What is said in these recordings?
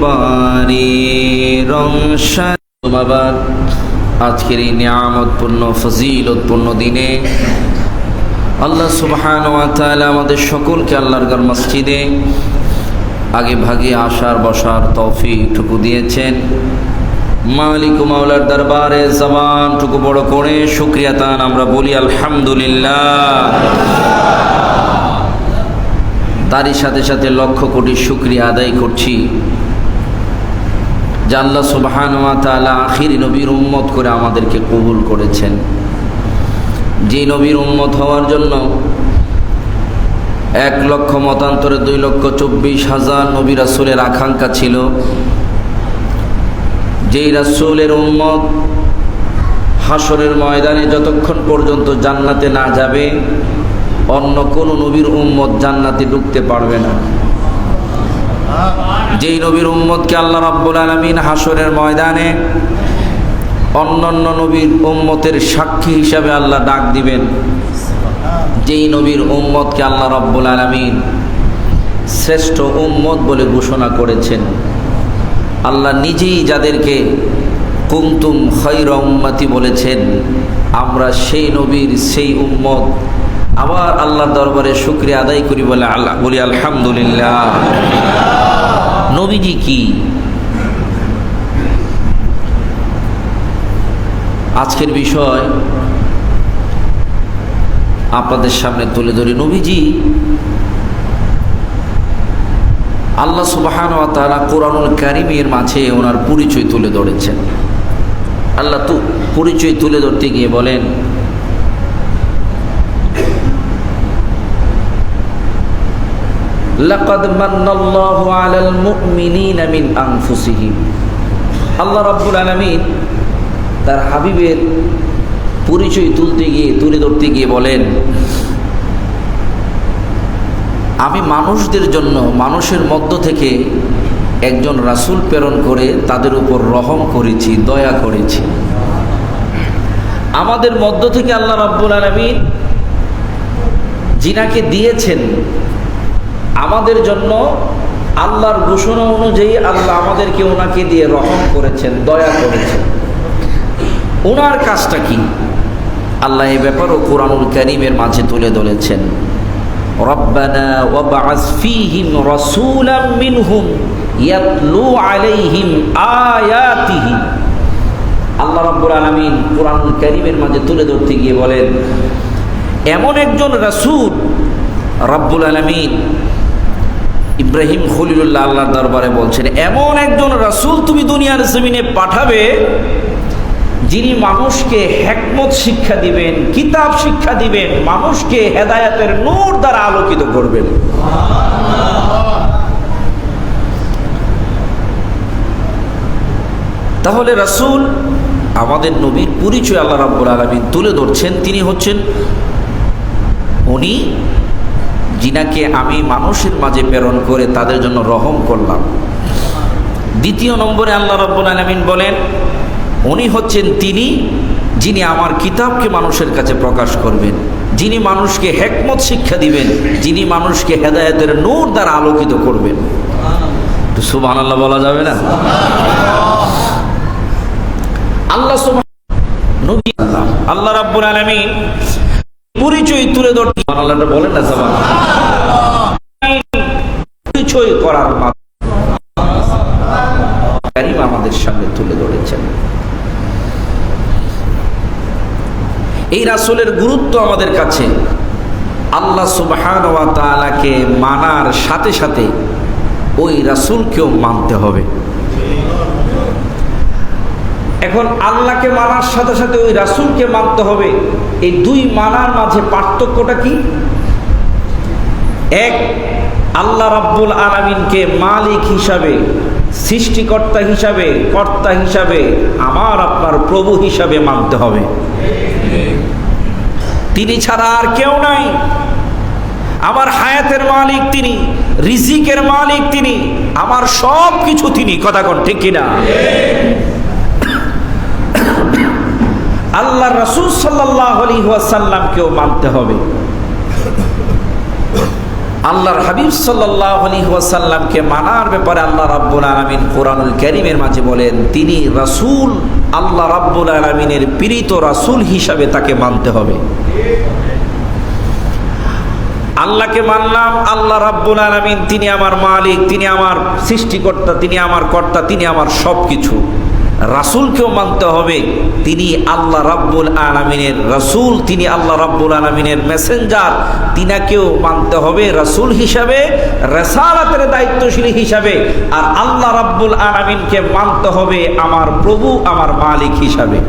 বাড়ি রংসাদ। আজকের এই নিয়ামতপূর্ণ ফজিলতপূর্ণ দিনে আল্লাহ সুবহানাহু ওয়া তাআলা আমাদের সকলকে আল্লাহর ঘর মসজিদে আগে ভাগে আসার বসার তৌফিকটুকু দিয়েছেন। মালিক ও মাওলার দরবারে জবানটুকু বড় করে শুকরিয়া তান আমরা বলি আলহামদুলিল্লাহ। তারই সাথে সাথে লক্ষ কোটি শুকরিয়া আদায় করছি যে আল্লাহ সুবহানাহু ওয়া তাআলা আখিরি নবীর উম্মত করে আমাদেরকে কবুল করেছেন। যে নবীর উম্মত হওয়ার জন্য 1 লক্ষ মতান্তরে 2,24,000 নবী রাসূলের আকাঙ্ক্ষা ছিল, যেই রাসূলের উম্মত হাসরের ময়দানে যতক্ষণ পর্যন্ত জান্নাতে না যাবে অন্য কোন নবীর উম্মত জান্নাতে ঢুকতে পারবে না। যেই নবীর উম্মতকে আল্লাহ রাব্বুল আলামিন হাসরের ময়দানে অন্যান্য নবীর উম্মতের সাক্ষী হিসাবে আল্লাহ ডাক দিবেন, যেই নবীর উম্মতকে আল্লাহ রাব্বুল আলামিন শ্রেষ্ঠ উম্মত বলে ঘোষণা করেছেন। আল্লাহ নিজেই যাদেরকে কুনতুম খায়রা উম্মতি বলেছেন, আমরা সেই নবীর সেই উম্মত। আবার আল্লাহর দরবারে শুকরিয়া আদায় করি বলি আলহামদুলিল্লাহ। নবীজি কি? আজকের বিষয় আপনাদের সামনে তুলে ধরি। নবীজি আল্লাহ সুবহানাহু ওয়া তাআলা কোরআনুল কারীমের মাঝে ওনার পরিচয় তুলে ধরেছেন। আল্লাহ তো পরিচয় তুলে ধরতে গিয়ে বলেন, লাকাদ মান্নাল্লাহু আলাল মুমিনিনা মিন আনফুসিহিম। আল্লাহ রাব্বুল আলামিন তার হাবিবের পরিচয় তুলে ধরতে গিয়ে বলেন, আমি মানুষদের জন্য মানুষের মধ্য থেকে একজন রাসূল প্রেরণ করে তাদের উপর রহম করেছি, দয়া করেছি। আমাদের মধ্য থেকে আল্লাহ রাব্বুল আলামিন যিনাকে দিয়েছেন আমাদের জন্য, আল্লাহর ঘোষণা অনুযায়ী আল্লাহ আমাদেরকে ওনাকে দিয়ে রহম করেছেন, দয়া করেছেন। ওনার কাজটা কি আল্লাহ এ ব্যাপারও কোরআনুল কারীমের মাঝে তুলে ধরেছেন। রব্বানা ওয়াবআস ফীহিম রাসূলাম মিনহুম ইয়াতলু আলাইহিম আয়াতিহি। আল্লাহ রাব্বুল আলামিন কোরআনুল কারীমের মাঝে তুলে ধরতে গিয়ে বলেন, এমন একজন রাসূল রাব্বুল আলামিন ইব্রাহিম খলিলুল্লাহ আল্লাহর দরবারে বলছেন, এমন একজন রাসূল তুমি দুনিয়ার জমিনে পাঠাবে যিনি মানুষকে হিকমত শিক্ষা দিবেন, কিতাব শিক্ষা দিবেন, মানুষকে হেদায়েতের নূর দ্বারা আলোকিত করবেন। তাহলে রাসূল আমাদের নবীর পরিচয় আল্লাহ রাব্বুল আলামিন তুলে ধরছেন। তিনি হচ্ছেন উনি যিনাকে আমি মানুষের মাঝে প্রেরণ করে তাদের জন্য রহম করলাম। দ্বিতীয় নম্বরে আল্লাহ রাব্বুল আলামিন বলেন, উনি হচ্ছেন তিনি যিনি আমার কিতাবকে মানুষের কাছে প্রকাশ করবেন, যিনি মানুষকে হিকমত শিক্ষা দিবেন, যিনি মানুষকে হেদায়েতের নূর দ্বারা আলোকিত করবেন। তো সুবহানাল্লাহ বলা যাবে না? আল্লাহ রাব্বুল আলামিন পরিচয় তুলে ধরতে আল্লাহটা বলেন না, পরিচয় করার কারীম আমাদের সামনে তুলে ধরেছেন। এই রাসূলের গুরুত্ব আমাদের কাছে আল্লাহ সুবহানাহু ওয়া তাআলাকে মানার সাথে সাথে ওই রাসূলকেও মানতে হবে। এখন আল্লাহকে মানার সাথে সাথে ওই রাসূলকে মানতে হবে। এই দুই মানার মাঝে পার্থক্যটা কি? এক, আল্লাহ রাব্বুল আলামিনকে মালিক হিসাবে, সৃষ্টিকর্তা হিসাবে, কর্তা হিসাবে, আমার আপনার প্রভু হিসাবে মানতে হবে। তিনি ছাড়া আর কেউ নাই। আমার হায়াতের মালিক তিনি, রিজিকের মালিক তিনি, আমার সব কিছু তিনি। কথা কোন ঠিক কিনা? আল্লাহ রাসূল সাল্লাল্লাহু আলাইহি ওয়াসাল্লামকেও মানতে হবে। আল্লাহর হাবিব সাল্লাল্লাহু আলাইহি ওয়াসাল্লামকে মানার ব্যাপারে আল্লাহ রাব্বুল আলামিন কোরআনুল কারীমের মাঝে বলেন, তিনি রাসূল, আল্লাহ রাব্বুল আলামিনের প্রেরিত রাসূল হিসাবে তাকে মানতে হবে। আল্লাহকে মানলাম, আল্লাহ রাব্বুল আলামিন তিনি আমার মালিক, তিনি আমার সৃষ্টিকর্তা, তিনি আমার কর্তা, তিনি আমার সব কিছু। রাসূলকেও মানতে হবে, তিনি আল্লাহ রাব্বুল আলামিনের রাসূল, তিনি আল্লাহ রাব্বুল আলামিনের মেসেঞ্জার, তিনাকেও মানতে হবে রাসূল হিসাবে, রিসালাতের দায়িত্বশীল হিসাবে। আর আল্লাহ রাব্বুল আলামিনকে মানতে হবে আমার প্রভু, আমার মালিক হিসাবে।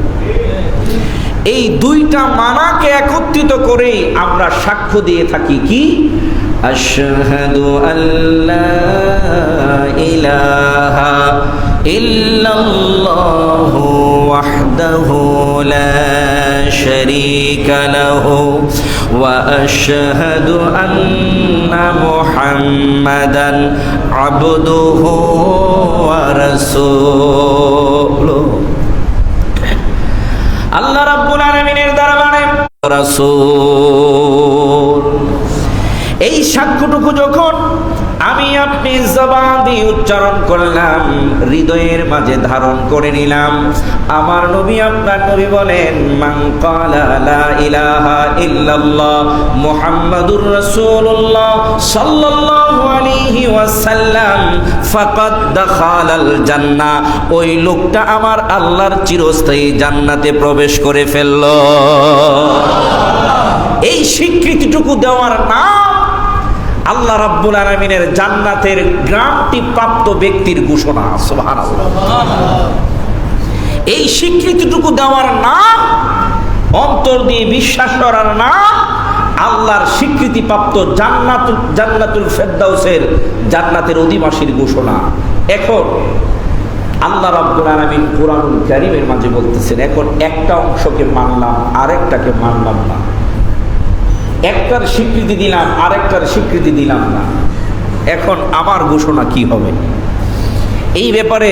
এই দুইটা মানাকে একত্রিত করে আমরা সাক্ষ্য দিয়ে থাকি কি, আশহাদু আল্লা ইলাহা ইল্লাল্লাহু ওয়াহদাহু লা শারীকা লাহু ওয়া আশহাদু আন্না মুহাম্মাদান আবদুহু ওয়া রাসূলুহু। আল্লাহ রাব্বুল আলামিনের দরবারে রাসূল, এই সাক্ষ্যটুকু যখন আমি আপনি জবান দিয়ে উচ্চারণ করলাম, হৃদয়ের মাঝে ধারণ করে নিলাম, আমার নবী আপনার নবী বলেন, মান ক্বালা লা ইলাহা ইল্লাল্লাহ মুহাম্মাদুর রাসূলুল্লাহ সাল্লাল্লাহু আলাইহি ওয়াসাল্লাম ফাকাদ দাখালাল জান্নাহ, ওই লোকটা আমার আল্লাহর চিরস্থায়ী জান্নাতে প্রবেশ করে ফেলল। এই স্বীকৃতিটুকু দেওয়ার নাম আল্লাহ রাব্বুল আলামিনের জান্নাতের গ্রান্টি প্রাপ্ত ব্যক্তির ঘোষণা। সুবহানাল্লাহ। এই স্বীকৃতিটুকু দেওয়ার নাম, অন্তর দিয়ে বিশ্বাস করার নাম আল্লাহর স্বীকৃতিপ্রাপ্ত জান্নাতুল ফেরদাউসের জান্নাতের অধিবাসীর ঘোষণা। এখন আল্লাহ রাব্বুল আলামিন কোরআনুল কারীমের মাঝে বলতেছেন, এখন একটা অংশকে মানলাম, আরেকটাকে মানলাম না, একটার স্বীকৃতি দিলাম, আরেকটার স্বীকৃতি দিলাম না, এখন আমার ঘোষণা কি হবে? এই ব্যাপারে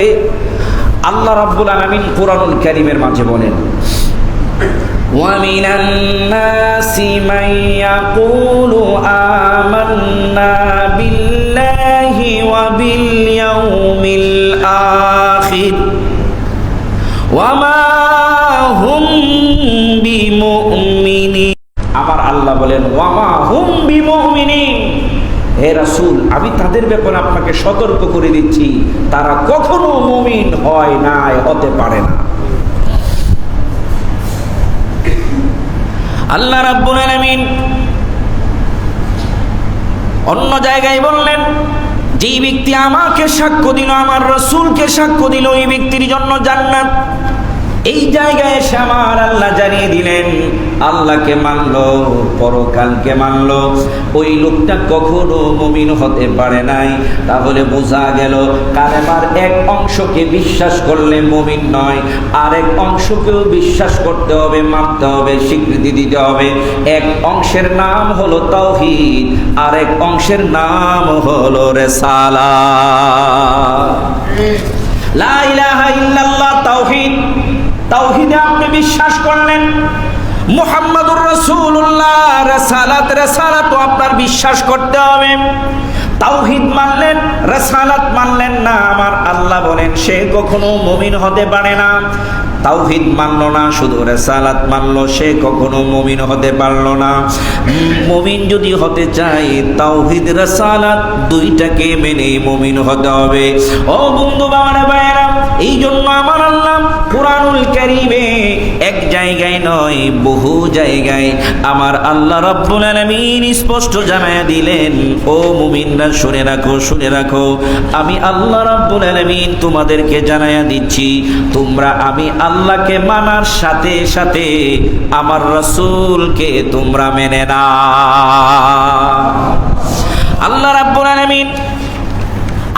আল্লাহ রাব্বুল আলামিন কোরআনুল কারীমের মাঝে বলেন, وَمِنَ النَّاسِ مَن يَقُولُ آمَنَّا بِاللَّهِ وَبِالْيَوْمِ الْآخِرِ وَمَا هُمْ بِمُؤْمِنِينَ। আমার আল্লাহ বলেন, ওয়ামা হুম বিমুমিনিন, হে রাসূল, আমি তাদের ব্যাপারে আপনাকে সতর্ক করে দিচ্ছি, তারা কখনো মুমিন হয় না, হতে পারে না। আল্লাহ রাব্বুল আলামিন অন্য জায়গায় বললেন, যেই ব্যক্তি আমাকে সাক্ষ্য দিল, আমার রাসূলকে সাক্ষ্য দিল, ওই ব্যক্তির জন্য জান্নাত। এই জায়গায় এসে আমার আল্লাহ জানিয়ে দিলেন, আল্লাহকে মানলো, পরকালকে মানলো, ওই লোকটা কখনো মুমিন হতে পারে নাই। তাহলে বোঝা গেল, কালেমার এক অংশকে বিশ্বাস করলে মুমিন নয়, আরেক অংশকেও বিশ্বাস করতে হবে, মানতে হবে, স্বীকৃতি দিতে হবে। এক অংশের নাম হলো তাওহীদ, আরেক অংশের নাম হলো রিসালাত। লা ইলাহা ইল্লাল্লাহ তাওহীদ, তাওহীদে আপনি বিশ্বাস করলেন, মুহাম্মাদুর রাসূলুল্লাহ রিসালাত, রিসালাতও আপনার বিশ্বাস করতে হবে। তাওহীদ মানলেন, রিসালাত মানলেন না, আমার আল্লাহ বলেন সে কখনো মুমিন হতে পারে না। তাওহীদ মানলো না, শুধু রিসালাত মানলো, সে কখনো মুমিন হতে পারলো না। মুমিন যদি হতে চায়, তাওহীদ রিসালাত দুইটাকে মেনে মুমিন হতে হবে। ও বন্ধু বাবারা ভাইয়েরা, এই জন্য আমার আল্লাহ কোরআনুল কারীমে এক জায়গায় নয়, বহু জায়গায় আমার আল্লাহ রাব্বুল আলামিন স্পষ্ট জানায়া দিলেন, ও মুমিনরা শুনে রাখো, শুনে রাখো, আমি আল্লাহ রাব্বুল আলামিন তোমাদেরকে জানায়া দিচ্ছি, তোমরা আমি আল্লাহকে মানার সাথে সাথে আমার রাসূলকে তোমরা মেনে নাও। আল্লাহ রাব্বুল আলামিন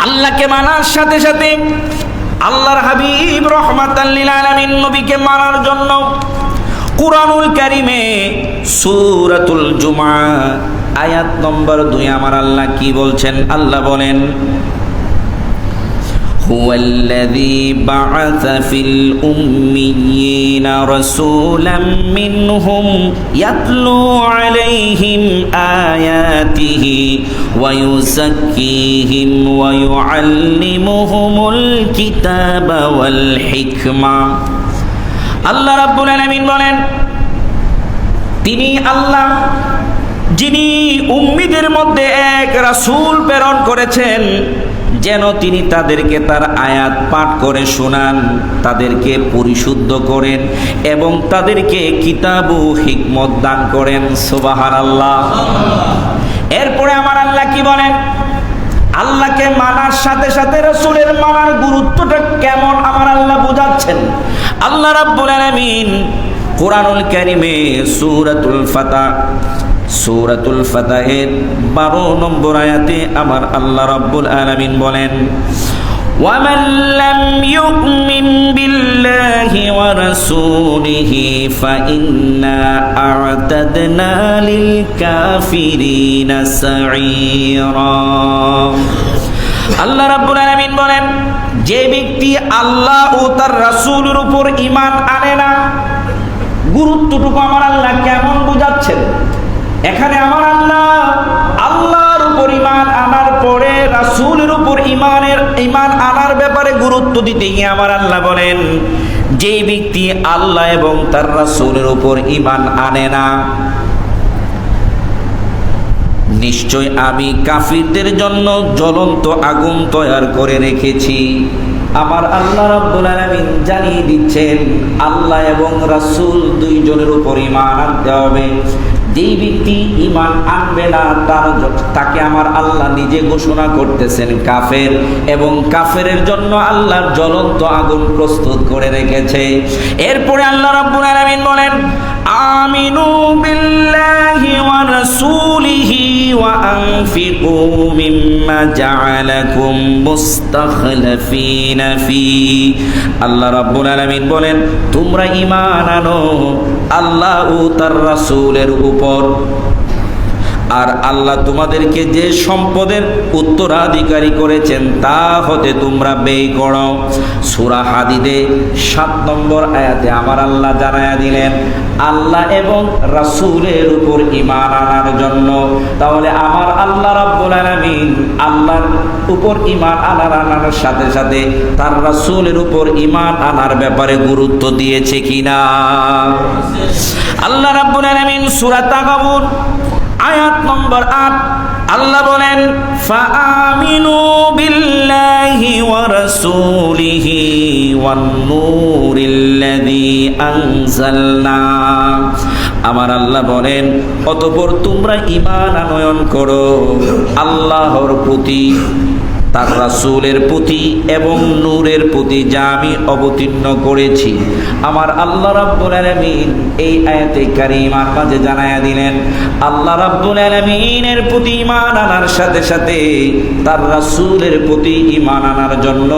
আল্লাহকে মানার সাথে সাথে আল্লাহর হাবিব রহমাতাল লিল আলামিন নবীকে মানার জন্য কুরআনুল কারীমে সূরাতুল জুমআ আয়াত নম্বর 2 আমার আল্লাহ কি বলছেন? আল্লাহ বলেন, هو الذي بعث في الأميين رسولا منهم يتلو عليهم آياته ويزكيهم ويعلمهم الكتاب والحكمة আল্লাহ রাব্বুল আলামিন বলেন, তিনি আল্লাহ যিনি উম্মীদের মধ্যে এক রাসূল প্রেরণ করেছেন, যেন তিনি তাদেরকে তার আয়াত পাঠ করে শোনান, তাদেরকে পরিশুদ্ধ করেন এবং তাদেরকে কিতাব ও হিকমত দান করেন। সুবহানাল্লাহ। এরপরে আমার আল্লাহ কি বলেন? আল্লাহকে মানার সাথে সাথে রাসূলের মানার গুরুত্বটা কেমন আমার আল্লাহ বোঝাচ্ছেন। আল্লাহ রাব্বুল আলামিন কুরআনুল কারীমে সূরাতুল ফাতহের 12 নম্বর আয়াতে আমার আল্লাহ রাব্বুল আলামিন বলেন, وَمَنْ لَمْ يُؤْمِنْ بِاللَّهِ وَرَسُولِهِ فَإِنَّا أَعْتَدْنَا لِلْكَافِرِينَ سَعِيرًا। আল্লাহ রাব্বুল আলামিন বলেন, যে ব্যক্তি আল্লাহ ও তার রাসূলের উপর ঈমান আনে না, গুরুত্বটুকু আমার আল্লাহ কেমন বুঝাচ্ছেন। এখানে আমার আল্লাহ আল্লাহর উপর ঈমান আনার পরে রাসূলের উপর ঈমান আনার ব্যাপারে গুরুত্ব দিতে গিয়ে আমার আল্লাহ বলেন, যে ব্যক্তি আল্লাহ এবং তার রাসূলের উপর ঈমান আনে না, নিশ্চয় আমি কাফিরদের জন্য জ্বলন্ত আগুন তৈরি করে রেখেছি। আমার আল্লাহ রাব্বুল আলামিন জানিয়ে দিচ্ছেন, আল্লাহ এবং রাসূল দুইজনের উপর ঈমান আনতে হবে। যেই ব্যক্তি ঈমান আনবে না, তাকে আমার আল্লাহ নিজে ঘোষণা করতেছেন কাফের, এবং কাফেরের জন্য আল্লাহর জ্বলন্ত আগুন প্রস্তুত করে রেখেছে। এরপরে আল্লাহ রাব্বুল আলামিন বলেন, আমিনু বিল্লাহি ওয়া রাসূলিহি ওয়া আনফিকু মিম্মা জাআলাকুম মুস্তাখলাফিনা ফি। আল্লাহ রাব্বুল আলামিন বলেন, তোমরা ঈমান আনো আল্লাহ ও তার রাসূলের উপর, আর আল্লাহ তোমাদেরকে যে সম্পদের উত্তরাধিকারী করেছেন তা হতে তোমরা ব্যয় করো। সূরা হাদীদে 7 নম্বর আয়াতে আমার আল্লাহ জানায়া দিলেন আল্লাহ এবং রাসূলের উপর ঈমান আনার জন্য। তাহলে আমার আল্লাহ রাব্বুল আলামিন আল্লাহর উপর ঈমান আনার সাথে সাথে তার রাসূলের উপর ঈমান আনার ব্যাপারে গুরুত্ব দিয়েছে কিনা? আল্লাহ রাব্বুল আলামিন সূরা তাগাবুন আয়াত নম্বর 8 আল্লাহ বলেন, ফাআমিনু বিল্লাহি ওয়া রাসূলিহি ওয়ান নূরিল্লাযী আনজালনা। আমার আল্লাহ বলেন, অতঃপর তোমরা ঈমান আনয়ন করো আল্লাহর প্রতি, তার রাসূলের প্রতি এবং নূরের প্রতি যা আমি অবতীর্ণ করেছি। আমার আল্লাহ রাব্বুল আলামিন এই আয়াতে কারিমার মাঝে জানায়া দিলেন, আল্লাহ রাব্বুল আলামিনের প্রতি ঈমান আনার সাথে সাথে তার রাসূলের প্রতি ঈমান আনার জন্য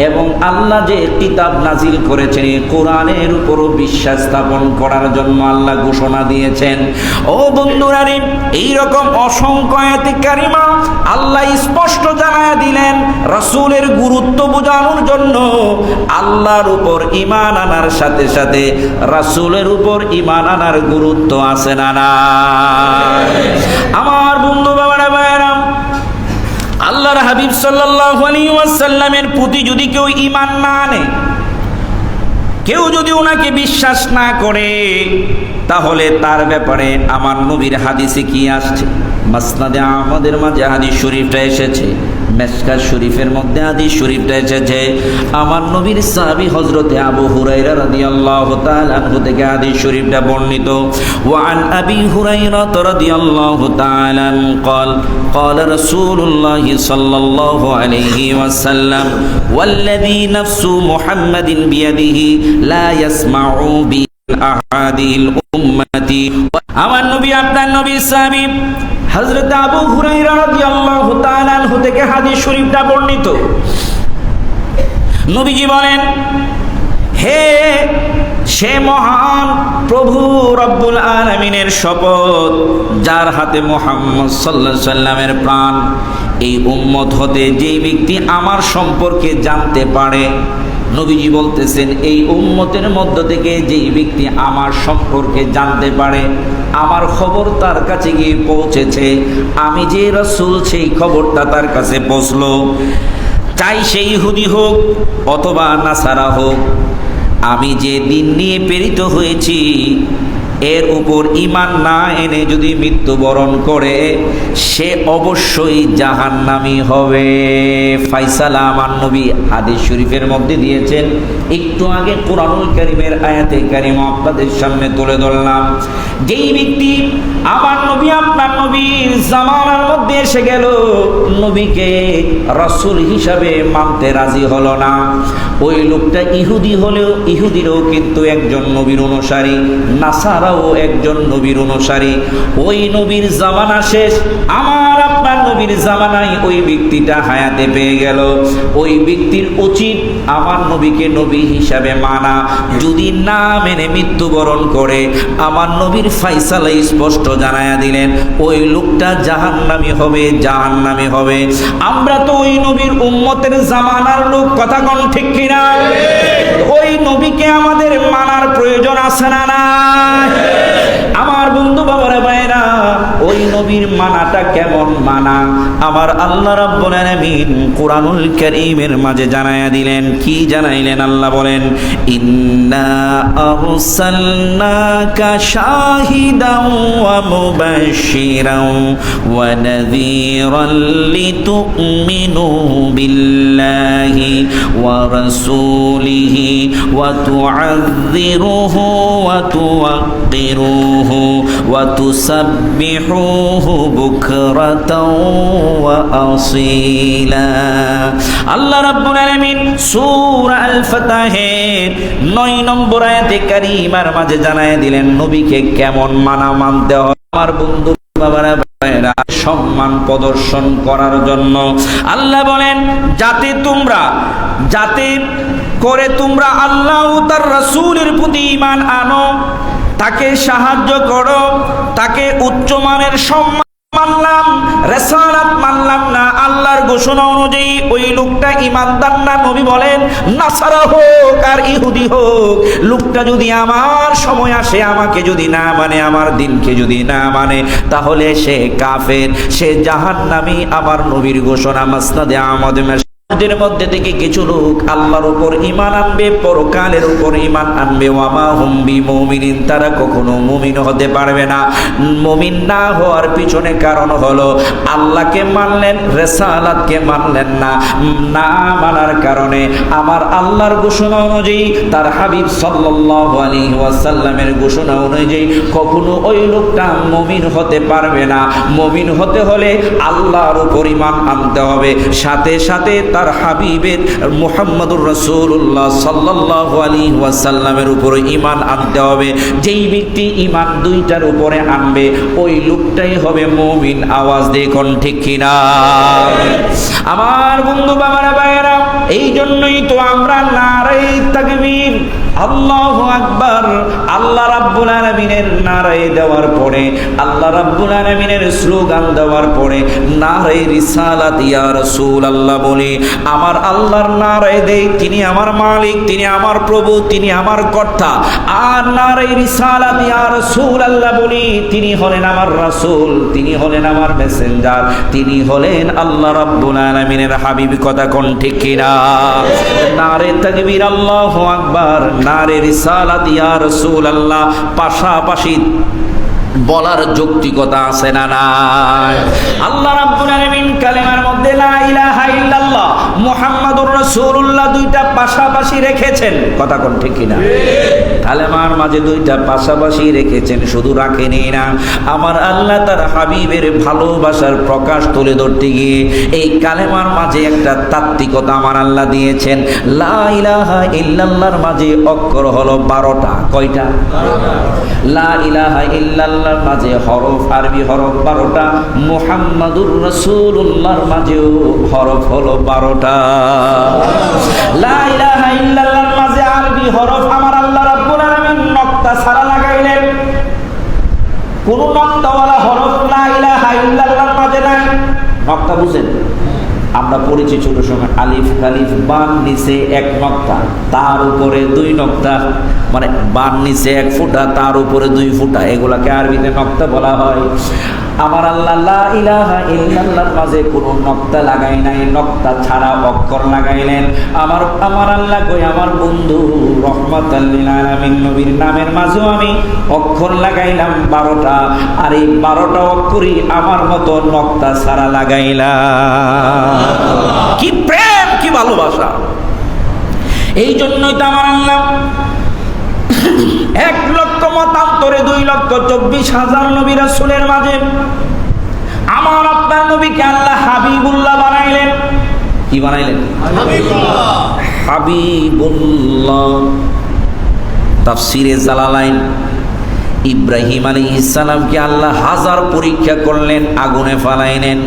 এবং আল্লাহ যে কিতাব নাজিল করেছেন এই কোরআনের উপরও বিশ্বাস স্থাপন করার জন্য আল্লাহ ঘোষণা দিয়েছেন। ও বন্ধুরা, এই রকম অসংখ্য আয়াতে কারিমা আল্লাহ স্পষ্ট জানায়া দিলেন রাসূলের গুরুত্ব বোঝানোর জন্য। আল্লাহর উপর ঈমান আনার সাথে সাথে রাসূলের উপর ঈমান আনার গুরুত্ব আছে না নাই? আমার বন্ধু বাবারা ভাইরা, আল্লাহর হাবিব সাল্লাল্লাহু আলাইহি ওয়াসাল্লামের প্রতি যদি কেউ ঈমান না আনে, কেউ যদি ওনাকে বিশ্বাস না করে, তাহলে তার ব্যাপারে আমার নবীর হাদিসে কি আসছে? মাসনাদে আহমদের মাঝে হাদিস শরীফটা এসেছে, মেশকাত শরীফের মধ্যে হাদিস শরীফটা এসেছে। আমার নবীর সাহাবী হযরতে আবু হুরায়রা রাদিয়াল্লাহু তাআলা আনহু থেকে হাদিস শরীফটা বর্ণিত। ওয়া আন আবি হুরায়রা রাদিয়াল্লাহু তাআলা قال قال رسول الله صلى الله عليه وسلم والذي نفس محمد بيده لا يسمع بأحد الأمة। আমার নবী আপনার নবীর সাহাবী হযরত আবু হুরায়রা রাদিয়াল্লাহু তাআলা আনহু থেকে হাদিস শরীফটা বর্ণিত। নবীজি বলেন, হে সে মহান প্রভু রব্বুল আলামিনের শপথ, যার হাতে মুহাম্মদ সাল্লাল্লাহু আলাইহি সাল্লামের প্রাণ, এই উম্মত হতে যেই ব্যক্তি আমার সম্পর্কে জানতে পারে, নবীজি বলতেছেন এই উম্মতের মধ্য থেকে যেই ব্যক্তি আমার সম্পর্কে জানতে পারে, আমার খবর তার কাছে গিয়ে পৌঁছেছে, আমি যে রাসূল সেই খবরটা তার কাছে পৌঁছলো, চাই সেই ইহুদি হোক অথবা নাসারা হোক, আমি যে দিন নিয়ে প্রেরিত হয়েছি এর উপর ঈমান না এনে যদি মৃত্যুবরণ করে, সে অবশ্যই জাহান্নামী হবে। ফায়সালা আমার নবী হাদিস শরীফের মধ্যে দিয়েছেন। একটু আগে কুরআনুল কারীমের আয়াতে কারিমা আপনাদের সামনে তুলে ধরলাম। যেই ব্যক্তি আমার নবী আপনার নবীর জামানার মধ্যে এসে গেল, নবীকে রাসূল হিসাবে মানতে রাজি হলো না, ওই লোকটা ইহুদি হলেও ইহুদিরও কিন্তু একজন নবীর অনুসারী, নাসারাও একজন নবীর অনুসারী। ওই নবীর জামানা শেষ, আমার আপনার নবীর জামানায় ওই ব্যক্তিটা হায়াতে পেয়ে গেল। ওই ব্যক্তির উচিত আমার নবীকে নবী হিসাবে মানা। যদি না মেনে মৃত্যুবরণ করে, আমার নবীর ফায়সালা স্পষ্ট জানায়া দিলেন, ওই লোকটা জাহান্নামী হবে, জাহান্নামী হবে। আমরা তো ওই নবীর উম্মতের জামানার লোক, কথা কোন ঠিক কিনা? ওই নবীকে আমাদের মানার প্রয়োজন আছে না নাই? আমার বন্ধু বাবারা ভাইরা, ওই নবীর মানাটা কেমন মানা আমার আল্লাহ রাব্বুল আলামিন কুরআনুল কারীমের মাঝে জানায়া দিলেন। কি জানাইলেন? আল্লাহ বলেন, ইন্না আরসালনাকা শাহিদাও ওয়া মুবাশশিরাও ওয়া নাযীরাল লিতুমিনু বিল্লাহি ওয়া রাসূলিহি ওয়া তুআযযিরুহু ওয়া তুওয়াক্কিরুহু ওয়া তুসাব্বিহুহু বুকরাতাও ওয়া আসীলা। আল্লাহ রাব্বুল আলামিন সূরা আল ফাতহের 9 নম্বর আয়াতে কারীমার মাঝে জানায় দিলেন নবীকে কেমন মানা মানতে হয়। আমার বন্ধু বাবারা ভাইরা, সম্মান প্রদর্শন করার জন্য আল্লাহ বলেন, যাতে করে তোমরা আল্লাহ ও তার রাসূলের প্রতি ঈমান আনো, তাকে সাহায্য করো, তাকে উচ্চমানের সম্মান মানলাম, রিসালাত মানলাম না। আল্লাহর ঘোষণা অনুযায়ী ওই লোকটা ঈমানদার না। নবী বলেন, নাসারা হোক আর ইহুদি হোক, লোকটা যদি আমার সময় আসে আমাকে যদি না মানে, আমার দিনকে যদি না মানে, তাহলে সে কাফের, সে জাহান্নামী। আমার নবীর ঘোষণা মাসনাদে আহমদ এর মধ্যে থেকে কিছু লোক আল্লাহর উপর ঈমান আনবে, পরকালের উপর ঈমান আনবে। ওয়ামা হুম বিমুমিনিন, তারা কখনো মুমিন হতে পারবে না। মুমিন না হওয়ার পিছনে কারণ হলো আল্লাহকে মানলেন, রিসালাতকে মানলেন না। না মানার কারণে আমার আল্লাহর ঘোষণা অনুযায়ী, তার হাবিব সাল্লাল্লাহু আলাইহি ওয়াসাল্লামের ঘোষণা অনুযায়ী কখনো ওই লোকটা মুমিন হতে পারবে না। মুমিন হতে হলে আল্লাহর উপর ঈমান আনতে হবে, সাথে সাথে তার হাবিবের মুহাম্মদুর রাসূলুল্লাহ সাল্লাল্লাহু আলাইহি ওয়াসাল্লামের উপর ঈমান আনতে হবে। যেই ব্যক্তি ঈমান দুইটার উপরে আনবে, ওই লোকটাই হবে মুমিন। আওয়াজ দেখুন ঠিক কিনা? আমার বন্ধু বাবারা ভাইয়েরা, এই জন্যই তো আমরা নারে তাকবীর, আল্লাহু আকবার, আল্লাহ রাব্বুল আলামিনের নারে দেওয়ার পরে, আল্লাহ রাব্বুল আলামিনের স্লোগান দেওয়ার পরে নারে রিসালাত ইয়া রাসূলুল্লাহ বলি। আমার আল্লাহর নারে দেই, তিনি আমার মালিক, তিনি আমার প্রভু, তিনি আমার কর্তা। আর নারে রিসালাত ইয়া রাসূলুল্লাহ বলি, তিনি হলেন আমার রাসূল, তিনি হলেন আমার মেসেঞ্জার, তিনি হলেন আল্লাহ রাব্বুল আলামিনের হাবিব। কথা কোন ঠিক কিনা? নারে তাকবীর, আল্লাহু আকবার, নারে রিসালাত ইয়া রাসূলুল্লাহ পাশাপাশি বলার যৌক্তিকতা আছে না নাই? আল্লাহ রাব্বুল আলামিন কালেমার মধ্যে লা ইলাহা ইল্লাল্লাহ মুহাম্মাদুর রাসূলুল্লাহ দুইটা পাশাপাশি রেখেছেন। কথা কোন ঠিক কিনা? কালেমার মাঝে দুইটা পাশাপাশি রেখেছেন। শুধু রাখেনি না, আমার আল্লাহ তার হাবিবের ভালোবাসার প্রকাশ তুলে ধরতে গিয়ে এই কালেমার মাঝে একটা তাত্ত্বিকতা আমার আল্লাহ দিয়েছেন। লা ইলাহা ইল্লাল্লাহর মাঝে অক্ষর হলো 12টা। কয়টা? লা ইলাহা ইল্লাল্লাহর মাঝে হরফ, আরবি হরফ 12টা। মুহাম্মাদুর রাসূলুল্লাহর মাঝেও হরফ হলো 12টা। লা ইলাহা ইল্লাল্লাহর মাঝে আরবি হরফ আমার আল্লাহ রাব্বুল আলামিন নক্তা ছাড়া লাগাইলেন। কোন নক্তাওয়ালা হরফ লা ইলাহা ইল্লাল্লাহর মাঝে নাই। নক্তা বুঝেন? আমরা পড়েছি ছোট সময় আলিফ কালিফ, বান নিচে এক নক্তা, তার উপরে দুই নক্তা, মানে বান নিচে এক ফুটা, তার উপরে দুই ফুটা, এগুলাকে আরবিতে নক্তা বলা হয়। আমার আল্লাহ লা ইলাহা ইল্লাল্লাহর মাঝে কোনো নক্তা লাগাই নাই, নক্তা ছাড়া অক্ষর লাগাইলেন। আমার আল্লাহ কই আমার বন্ধু রহমাতাল লিল আলামিন নবীর নামের মাঝেও আমি অক্ষর লাগাইলাম 12টা, আর এই 12টা অক্ষরই আমার মতো নক্তা ছাড়া লাগাইলাম। কি প্রেম, কি ভালোবাসা! এই জন্যই তো আমার আল্লাহ 1 লক্ষ মতান্তরে 2,24,000 নবী রাসূলের মাঝে আমার আপনার নবীকে আল্লাহ হাবিবুল্লাহ বানাইলেন। কি বানাইলেন? হাবিবুল্লাহ। হাবিবুল্লাহ। তাফসীরে জালালাইন, ইব্রাহিম আলাইহিস সালামকে আল্লাহ 1000 পরীক্ষা করলেন, আগুনে ফালাইলেন।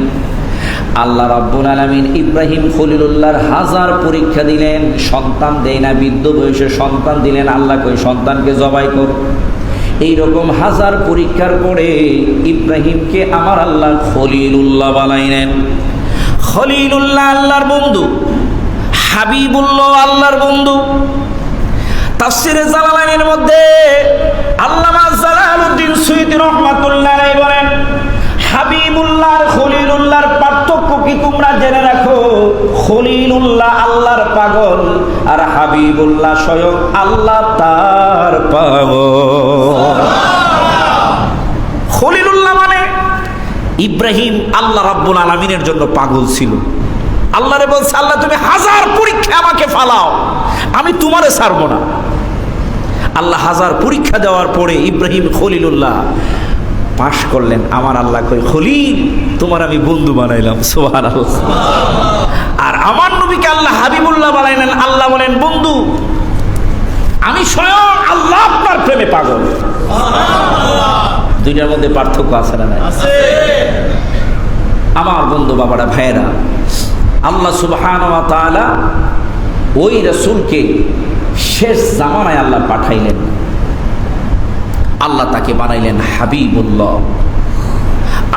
আল্লাহ রাব্বুল আলামিন ইব্রাহিম খলিলুল্লাহর 1000 পরীক্ষা দিলেন, সন্তান দেয় না, বৃদ্ধ বয়সে সন্তান দিলেন। আল্লাহ কই সন্তানকে জবাই কর। এইরকম 1000 পরীক্ষার পরে ইব্রাহিমকে আমার আল্লাহ খলিলুল্লাহ বানাইলেন। খলিলুল্লাহ আল্লাহর বন্ধু, হাবিবুল্লাহ আল্লাহর বন্ধু। তাফসীরে জালালাইনের মধ্যে আল্লামা জালালউদ্দিন সুয়ুতী রাহমাতুল্লাহ আলাইহি বলেন, হাবিবুল্লাহ আর খলিলুল্লাহর পার্থক্য কি তোমরা জেনে রাখো। খলিলুল্লাহ আল্লাহর পাগল, আর হাবিবুল্লাহ স্বয়ং আল্লাহ তার পাগল। খলিলুল্লাহ মানে ইব্রাহিম আল্লাহ রাব্বুল আলামিনের জন্য পাগল ছিল। আল্লাহরে বলছে, আল্লাহ তুমি 1000 পরীক্ষা আমাকে ফালাও, আমি তোমারে ছাড়বো না। আল্লাহ 1000 পরীক্ষা দেওয়ার পরে ইব্রাহিম খলিলুল্লাহ পাশ করলেন। আমার আল্লাহ কই খলিল তোমার আমি বন্ধু বানাইলাম। সুবহানাল্লাহ। আর আমার নবীকে আল্লাহ হাবিবুল্লাহ বানাইলেন। আল্লাহ বলেন বন্ধু আমি স্বয়ং আল্লাহ আপনার প্রেমে পাগল। দুইটার মধ্যে পার্থক্য আছে না? আছে। আমার বন্ধু বাবারা, ভাইয়েরা, আল্লাহ সুবহানাহু ওয়া তাআলা ওই রাসূলকে শেষ জামানায় আল্লাহ পাঠাইলেন। আল্লাহ তাকে বানাইলেন হাবিবুল্লাহ।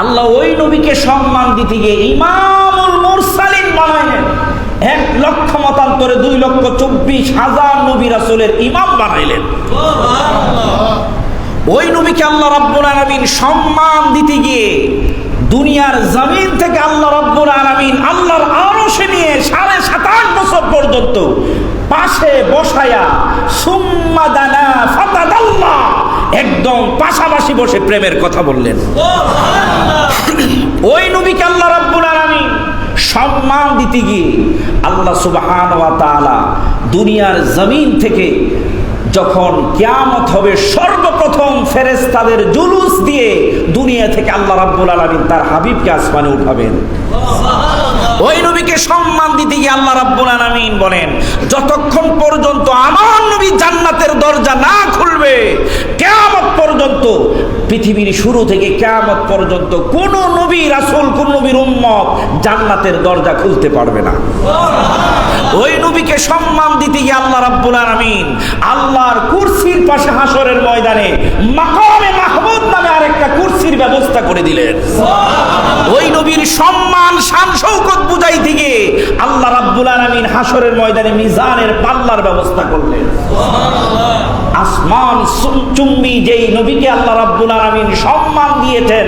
আল্লাহ ওই নবীকে সম্মান দিতে গিয়ে ইমামুল মুরসালিন বানাইলেন। 1 লক্ষ মতান্তরে 2,24,000 নবী রাসূলের ইমাম বানাইলেন। ওই নবীকে আল্লাহ রাব্বুল আলামিন সম্মান দিতে গিয়ে দুনিয়ার জমিন থেকে আল্লাহ রাব্বুল আলামিন আল্লাহর আরশে নিয়ে 27.5 বছর পর্যন্ত পাশে বসায়া সুম্মা দানা ফাতাদাল্লাহ, একদম পাশাপাশি বসে প্রেমের কথা বললেন। ওই নবীকে আল্লাহ রাব্বুল আলামিন সম্মান দিতে গিয়ে আল্লাহ সুবহানাহু ওয়া তাআলা দুনিয়ার জমিন থেকে যখন কিয়ামত হবে সর্বপ্রথম ফেরেশতাদের জুলুস দিয়ে দুনিয়া থেকে আল্লাহ রাব্বুল আলামিন তার হাবিবকে আসমানে উঠাবেন। ওই নবীকে সম্মান দিতে গিয়ে আল্লাহ রাব্বুল আলামিন বলেন, যতক্ষণ পর্যন্ত আমার নবী জান্নাতের দরজা না খুলবে কিয়ামত পর্যন্ত, পৃথিবীর শুরু থেকে কিয়ামত পর্যন্ত কোন নবী রাসূল, কোন নবীর উম্মত জান্নাতের দরজা খুলতে পারবে না। ওই নবীকে সম্মান দিতে গিয়ে আল্লাহ রাব্বুল আলামিন আল্লাহর কুরসির পাশে হাসরের ময়দানে মাকামে মাহমুদ নামে আরেকটা কুরসির ব্যবস্থা করে দিলেন। ওই নবীর সম্মান শান শৌকত বুঝাইতে গিয়ে আল্লাহ রাব্বুল আলামিন হাসরের ময়দানে মিজানের পাল্লার ব্যবস্থা করলেন। আসমান চুম্বি যেই নবীকে আল্লাহ রাব্বুল আলামিন সম্মান দিয়েছেন,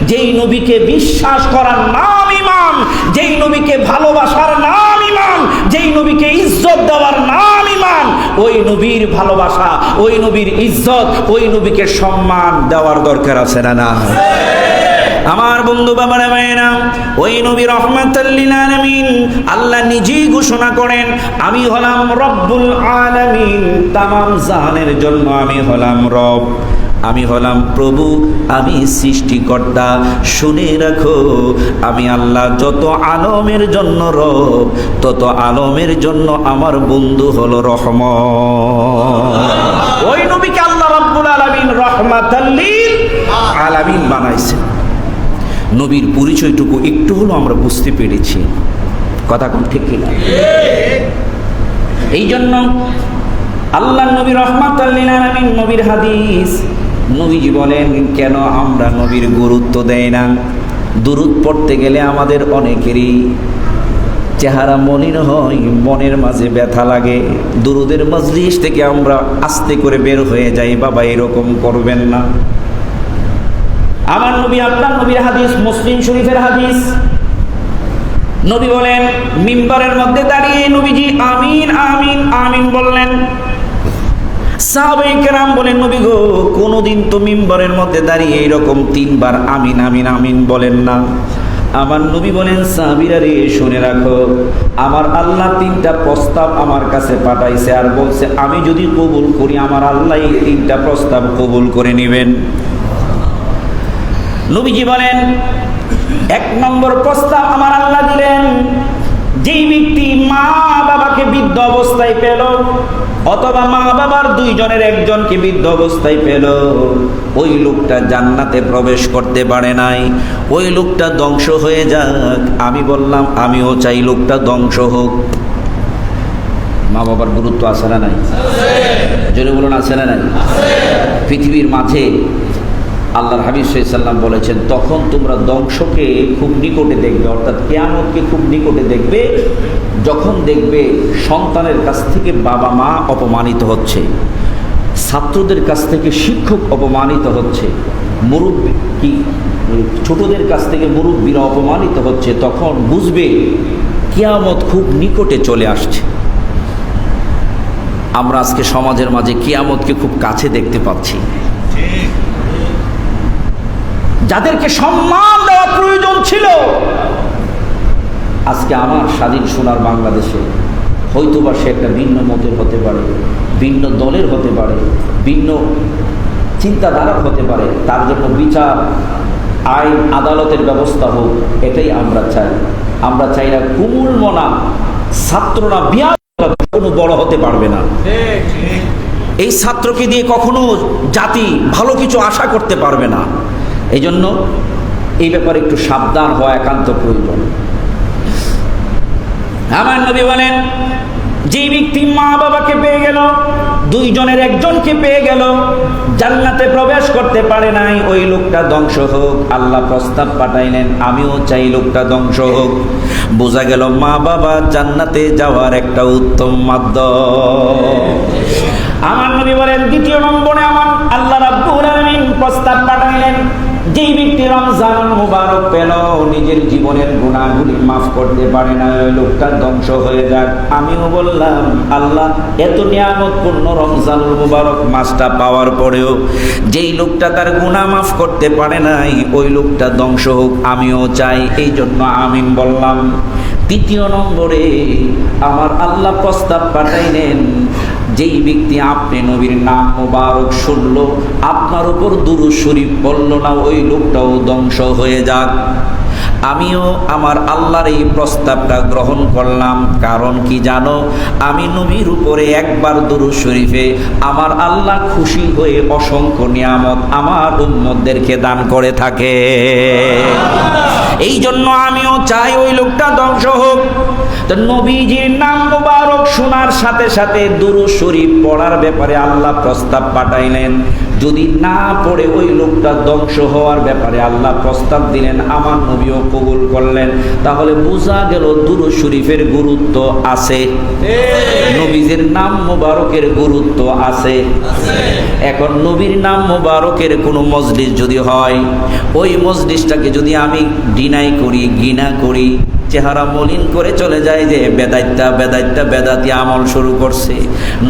যেই নবীকে বিশ্বাস করার নাম ঈমান, যেই নবীকে ভালোবাসার নাম ঈমান, যেই নবীকে ইজ্জত দেওয়ার নাম ঈমান, ওই নবীর ভালোবাসা, ওই নবীর ইজ্জত, ওই নবীকে সম্মান দেওয়ার দরকার আছে না? না। আমার বন্ধু বাবারা ভাইয়েরা, ওই নবী রাহমাতাল লিল আলামিন আল্লাহ নিজেই ঘোষণা করেন, আমি হলাম রব্বুল আলামিন, তামাম জাহানের জন্য আমি হলাম রব, আমি হলাম প্রভু, আমি সৃষ্টিকর্তা। শুনে রাখো আমি আল্লাহ যত আলমের জন্য রব, তত আলমের জন্য আমার বন্ধু হলো রহমত। ওই নবীকে আল্লাহ রাব্বুল আলামিন রহমাতাল লিল আলামিন বানাইছেন। নবীর পরিচয়টুকু একটু হলো আমরা বুঝতে পেরেছি। কথা কোন ঠিক কিনা? এই জন্য আল্লাহর নবী রাহমাতাল লিল আলামিন, নবীর হাদিস। নবীজি বলেন, কেন আমরা নবীর গুরুত্ব দেই না? দুরূদ পড়তে গেলে আমাদের অনেকেরই চেহারা মলিন হয়, মনের মাঝে ব্যথা লাগে। দুরুদের মজলিস থেকে আমরা আস্তে করে বের হয়ে যাই। বাবা, এরকম করবেন না। আমার নবী, আপনার নবীর হাদিস, মুসলিম শরীফের হাদিস। নবী বলেন, মিম্বারের মধ্যে দাঁড়িয়ে নবীজি আমিন আমিন আমিন বললেন। সাহাবায়ে কেরাম বলেন, নবী গো, কোনদিন তো মিম্বারের মধ্যে দাঁড়িয়ে এরকম 3 বার আমিন আমিন আমিন বলেন না। আমার নবী বলেন, সাহাবীরা রে, শুনে রাখো, আমার আল্লাহ 3টা প্রস্তাব আমার কাছে পাঠাইছে, আর বলছে আমি যদি কবুল করি আমার আল্লাহ এই 3টা প্রস্তাব কবুল করে নেবেন। নবীজি বলেন, 1 নম্বর প্রস্তাব আমার আল্লাহ দিলেন, যেই ব্যক্তি মা বাবাকে বৃদ্ধ অবস্থায় পেল, অথবা মা বাবার 2 জনের একজনকে বৃদ্ধ অবস্থায় পেল, ওই লোকটা জান্নাতে প্রবেশ করতে পারে নাই, ওই লোকটা ধ্বংস হয়ে যাক। আমি বললাম, আমিও চাই লোকটা ধ্বংস হোক। মা বাবার গুরুত্ব আছে না নাই? জোরে বলুন, আছে না নাই? পৃথিবীর মাঝে আল্লাহর হাবিব সাল্লাল্লাহু আলাইহি ওয়াসাল্লাম বলেছেন, তখন তোমরা ধ্বংসকে খুব নিকটে দেখবে, অর্থাৎ কিয়ামতকে খুব নিকটে দেখবে, যখন দেখবে সন্তানের কাছ থেকে বাবা মা অপমানিত হচ্ছে, ছাত্রদের কাছ থেকে শিক্ষক অপমানিত হচ্ছে, মুরব্বী কি ছোটদের কাছ থেকে মুরব্বীরা অপমানিত হচ্ছে, তখন বুঝবে কিয়ামত খুব নিকটে চলে আসছে। আমরা আজকে সমাজের মাঝে কিয়ামতকে খুব কাছে দেখতে পাচ্ছি। যাদেরকে সম্মান দেওয়া প্রয়োজন ছিল, আজকে আমার স্বাধীন সোনার বাংলাদেশে হয়তোবা সে একটা ভিন্ন মতের হতে পারে, ভিন্ন দলের হতে পারে, ভিন্ন চিন্তাধারার হতে পারে, তার জন্য বিচার, আইন, আদালতের ব্যবস্থা হোক, এটাই আমরা চাই। আমরা চাই না কুমুল মনা ছাত্ররা কোনো বড় হতে পারবে না। এই ছাত্রকে দিয়ে কখনো জাতি ভালো কিছু আশা করতে পারবে না। এই জন্য এই ব্যাপারে একটু সাবধান হওয়া একান্ত প্রয়োজন। আমার নবী বলেন, যে ব্যক্তি মা বাবাকে পেয়ে গেল, 2 জনের একজনকে পেয়ে গেল, জান্নাতে প্রবেশ করতে পারে নাই, ওই লোকটা ধ্বংস হোক। আল্লাহ প্রস্তাব পাঠাইলেন, আমিও চাই লোকটা ধ্বংস হোক। বোঝা গেল মা বাবা জান্নাতে যাওয়ার একটা উত্তম মাধ্যম। আমার নবী বলেন, 2 নম্বরে আমার আল্লাহ রাব্বুল আলামিন প্রস্তাব পাঠাইলেন, যেই ব্যক্তি রমজানুল মুবারক পেল, নিজের জীবনের গুনাহগুলি মাফ করতে পারে না, ওই লোকটা ধ্বংস হয়ে যাক। আমিও বললাম, আল্লাহ এত নিয়ামতপূর্ণ রমজানুল মুবারক মাসটা পাওয়ার পরেও যেই লোকটা তার গুনাহ মাফ করতে পারে নাই, ওই লোকটা ধ্বংস হোক। আমিও চাই, এই জন্য আমিন বললাম। 3 নম্বরে আমার আল্লাহ প্রস্তাব পাঠাইলেন, যেই ব্যক্তি আপনি নবীর নাম মুবারক শুনলো, আপনার উপর দুরূদ শরীফ বলল না, ওই লোকটাও ধ্বংস হয়ে যাক। আমিও আমার আল্লাহর এই প্রস্তাবটা গ্রহণ করলাম। কারণ কি জানো, আমি নবীর উপরে একবার দুরূদ শরীফে আমার আল্লাহ খুশি হয়ে অসংখ্য নিয়ামত আমার উম্মতদেরকে দান করে থাকে। এই জন্য আমিও চাই ওই লোকটা ধ্বংস হোক। তো নবীজির নাম মুবারক শোনার সাথে সাথে দুরূদ শরীফ পড়ার ব্যাপারে আল্লাহ প্রস্তাব পাঠাইলেন। যদি না পড়ে ওই লোকটা ধ্বংস হওয়ার ব্যাপারে আল্লাহ প্রস্তাব দিলেন, আমার নবীও কবুল করলেন। তাহলে বোঝা গেল দুরূদ শরীফের গুরুত্ব আছে, নবীজির নাম মুবারকের গুরুত্ব আছে। এখন নবীর নাম মুবারকের কোনো মজলিস যদি হয়, ওই মজলিসটাকে যদি আমি ডিনাই করি, ঘৃণা করি, চেহারা মলিন করে চলে যায় যে বেদাতি আমল শুরু করছে,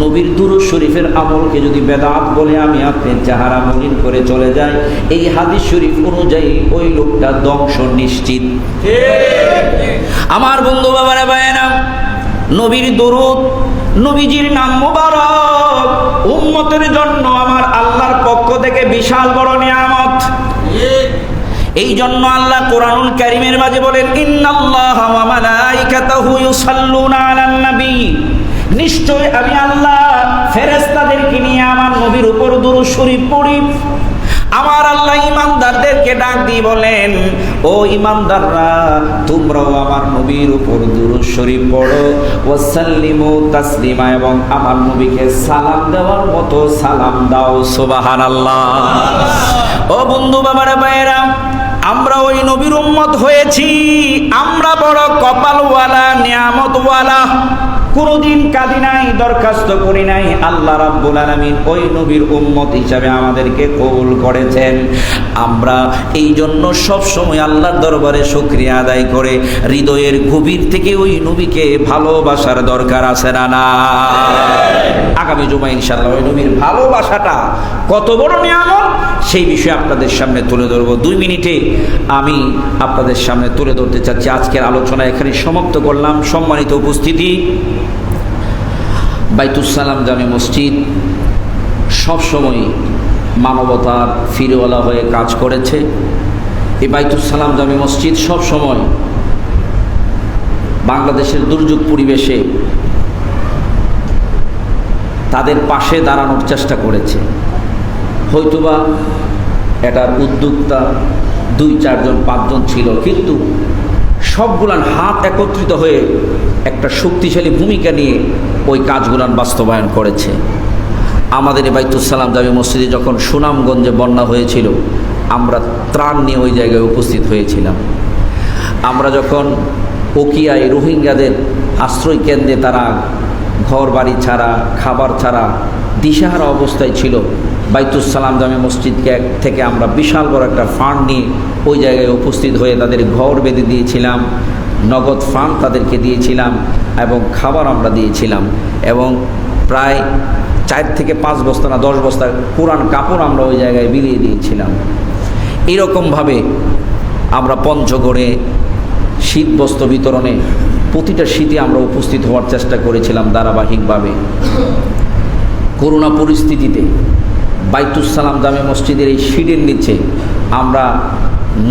নবীর দুরূদ শরীফের আমলকে যদি বেদাত বলে আমি আপনি চেহারা মলিন করে চলে যাই, এই হাদিস শরীফ অনুযায়ী ওই লোকটা ধ্বংস নিশ্চিত। আমার বন্ধু বাবারা ভাইয়েরা, নবীর দুরূদ, নবীজির নাম মুবারক উম্মতের জন্য আমার আল্লাহর পক্ষ থেকে বিশাল বড় নিয়ামত। এই জন্য আল্লাহ কোরআনুল কারীমের মাঝে বলেন, ইন্নাল্লাহা ওয়া মালাইকাতাহু ইউসাল্লুনা আলান নবী, নিশ্চয় আমি আল্লাহ ফেরেশতাদেরকে নিয়ে আমার নবীর উপর দুরূদ শরীফ পড়ি। আমার আল্লাহ ইমানদারদেরকে ডাক দিয়ে বলেন, ও ইমানদাররা, তোমরাও আমার নবীর উপর দুরূদ শরীফ পড়ো, ওয়াসাল্লিমু তাসলিমা, এবং আমার নবীকে সালাম দেওয়ার মতো সালাম দাও। সুবহানাল্লাহ। ও বন্ধু, বাবার ভাইয়েরা, আমরা ওই নবীর উম্মত হয়েছি, আমরা বড় কপালওয়ালা, নিয়ামতওয়ালা। কোনদিন কাঁদি নাই, দরখাস্ত করি নাই, আল্লাহ রাব্বুল আলামিন ওই নবীর উম্মত হিসাবে আমাদেরকে কবুল করেছেন। আমরা এই জন্য সব সময় আল্লাহর দরবারে শুকরিয়া আদায় করে হৃদয়ের গভীর থেকে ওই নবীকে ভালোবাসার দরকার আছে না? না, আগামী জুমায় ইনশাআল্লাহ ওই নবীর ভালোবাসাটা কত বড় নিয়ামত সেই বিষয়ে আপনাদের সামনে তুলে ধরবো। 2 মিনিটে আমি আপনাদের সামনে তুলে ধরতে চাচ্ছি। আজকের আলোচনা এখানে সমাপ্ত করলাম। সম্মানিত উপস্থিতি, বাইতুস সালাম জামে মসজিদ সবসময় মানবতার ফিরেওয়ালা হয়ে কাজ করেছে। এই বাইতুস সালাম জামে মসজিদ সবসময় বাংলাদেশের দুর্যোগ পরিবেশে তাদের পাশে দাঁড়ানোর চেষ্টা করেছে। হয়তোবা এটার উদ্যোক্তা 2-4 জন 5 জন ছিল, কিন্তু সবগুলান হাত একত্রিত হয়ে একটা শক্তিশালী ভূমিকা নিয়ে ওই কাজগুলান বাস্তবায়ন করেছে। আমাদের এই বাইতুস সালাম জামে মসজিদে যখন সুনামগঞ্জে বন্যা হয়েছিল, আমরা ত্রাণ নিয়ে ওই জায়গায় উপস্থিত হয়েছিলাম। আমরা যখন ওকিয়ায় রোহিঙ্গাদের আশ্রয় কেন্দ্রে তারা ঘর বাড়ি ছাড়া, খাবার ছাড়া দিশাহারা অবস্থায় ছিল, বাইতুস সালাম জামে মসজিদকে থেকে আমরা বিশাল বড় একটা ফান্ড নিয়ে ওই জায়গায় উপস্থিত হয়ে তাদের ঘর বেঁধে দিয়েছিলাম, নগদ ফান্ড তাদেরকে দিয়েছিলাম এবং খাবার আমরা দিয়েছিলাম, এবং প্রায় 4 থেকে 5 বস্তা না 10 বস্তা পুরান কাপড় আমরা ওই জায়গায় বিলিয়ে দিয়েছিলাম। এরকমভাবে আমরা পঞ্চগড়ে শীত বস্ত্র বিতরণে প্রতিটা শীতে আমরা উপস্থিত হওয়ার চেষ্টা করেছিলাম ধারাবাহিকভাবে। করোনা পরিস্থিতিতে বাইতুস সালাম জামে মসজিদের এই শীতের নিচে আমরা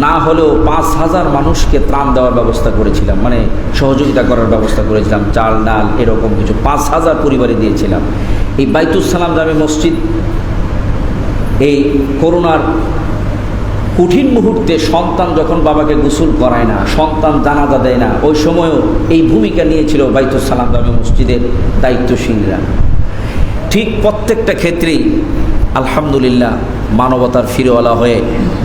না হলেও 5000 মানুষকে ত্রাণ দেওয়ার ব্যবস্থা করেছিলাম, মানে সহযোগিতা করার ব্যবস্থা করেছিলাম, চাল ডাল এরকম কিছু 5000 পরিবারে দিয়েছিলাম। এই বাইতুস সালাম জামে মসজিদ এই করোনার কঠিন মুহূর্তে সন্তান যখন বাবাকে গোসল করায় না, সন্তান জানাজা দেয় না, ওই সময়ও এই ভূমিকা নিয়েছিল বাইতুস সালাম জামে মসজিদের দায়িত্বশীলরা। ঠিক প্রত্যেকটা ক্ষেত্রেই আলহামদুলিল্লাহ মানবতার ফিরেওয়ালা হয়ে